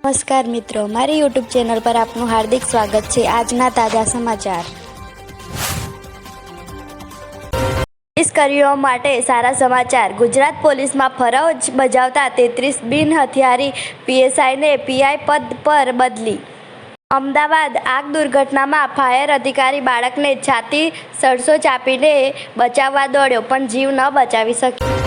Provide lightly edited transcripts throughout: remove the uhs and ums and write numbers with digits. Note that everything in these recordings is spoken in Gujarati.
નમસ્કાર મિત્રો, મારી યુટ્યુબ ચેનલ પર આપનું હાર્દિક સ્વાગત છે। આજના તાજા સમાચાર। પોલીસ કર્મીઓ માટે સારા સમાચાર। ગુજરાત પોલીસમાં ફરજ બજાવતા 33 બિન હથિયારી પીએસઆઈને પીઆઈ પદ પર બદલી। અમદાવાદ આગ દુર્ઘટનામાં ફાયર અધિકારી બાળકને છાતી સળસો ચાપીને બચાવવા દોડ્યો, પણ જીવ ન બચાવી શક્યો।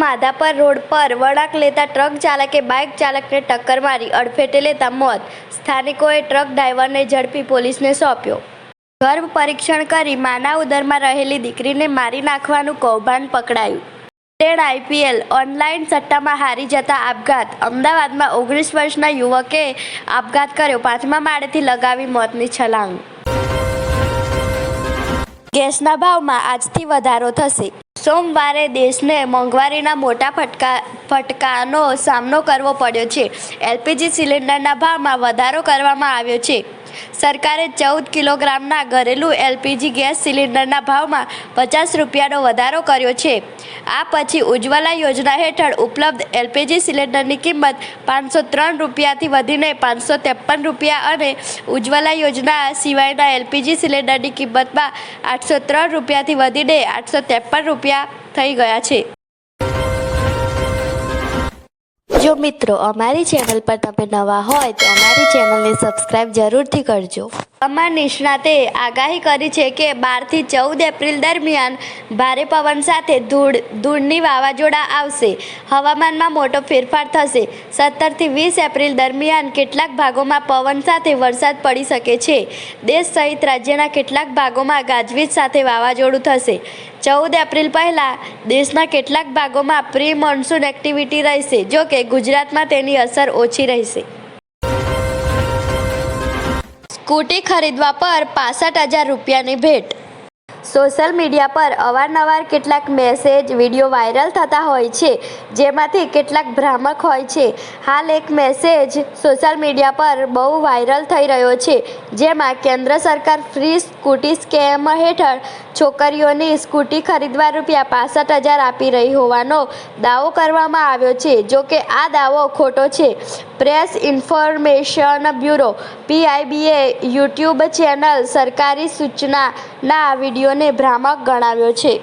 માધાપર રોડ પર વળાંક લેતા ટ્રક ચાલકે બાઇક ચાલકને ટક્કર મારી અડફેટે લેતા મોત। સ્થાનિકોએ ટ્રક ડ્રાઈવરને ઝડપી પોલીસને સોંપ્યો। ગર્ભ પરીક્ષણ કરી માના ઉદરમાં રહેલી દીકરીને મારી નાખવાનું કૌભાંડ પકડાયું। આઈપીએલ ઓનલાઈન સટ્ટામાં હારી જતા આપઘાત। અમદાવાદમાં 19 વર્ષના યુવકે આપઘાત કર્યો, 5મા માળેથી લગાવી મોતની છલાંગ। ગેસના ભાવમાં આજથી વધારો થશે। સોમવારે દેશને મોંઘવારીના મોટા ફટકાનો સામનો કરવો પડ્યો છે। એલપીજી સિલિન્ડરના ભાવમાં વધારો કરવામાં આવ્યો છે। સરકારે 14 કિલોગ્રામના ઘરેલું એલપીજી ગેસ સિલિન્ડરના ભાવમાં 50 રૂપિયાનો વધારો કર્યો છે। આ પછી ઉજ્જવલા યોજના હેઠળ ઉપલબ્ધ એલપીજી સિલિન્ડરની કિંમત 503 રૂપિયાથી વધીને 553 રૂપિયા અને ઉજ્જવલા યોજના સિવાયના એલપીજી સિલિન્ડરની કિંમતમાં 803 રૂપિયાથી વધીને 853 રૂપિયા થઈ ગયા છે। જો મિત્રો અમારી ચેનલ પર તમે નવા હોય તો અમારી ચેનલને સબસ્ક્રાઇબ જરૂરથી કરજો। હવામાન નિષ્ણાતે આગાહી કરી છે કે 12 થી 14 એપ્રિલ દરમિયાન ભારે પવન સાથે ધૂળની વાવાઝોડા આવશે। હવામાનમાં મોટો ફેરફાર થશે। 17 થી 20 એપ્રિલ દરમિયાન કેટલાક ભાગોમાં પવન સાથે વરસાદ પડી શકે છે। દેશ સહિત રાજ્યના કેટલાક ભાગોમાં ગાજવીજ સાથે વાવાઝોડું થશે। 14 એપ્રિલ પહેલાં દેશના કેટલાક ભાગોમાં પ્રી મોન્સૂન એક્ટિવિટી રહેશે, જો કે ગુજરાતમાં તેની અસર ઓછી રહેશે। સ્કૂટી ખરીદવા પર 65,000 રૂપિયાની ભેટ। સોશિયલ મીડિયા પર અવારનવાર કેટલાક મેસેજ, વિડીયો વાયરલ થતા હોય છે, જેમાંથી કેટલાક ભ્રામક હોય છે। હાલ એક મેસેજ સોશિયલ મીડિયા પર બહુ વાયરલ થઈ રહ્યો છે, જેમાં કેન્દ્ર સરકાર ફ્રી સ્કૂટી સ્કેમ હેઠળ છોકરીઓની સ્કૂટી ખરીદવા રૂપિયા 65,000 આપી રહી હોવાનો દાવો કરવામાં આવ્યો છે। જો કે આ દાવો ખોટો છે। પ્રેસ ઇન્ફોર્મેશન બ્યુરો પીઆઈબીએ યુટ્યુબ ચેનલ સરકારી સૂચનાના વિડીયોને ભ્રામક ગણાવ્યો છે।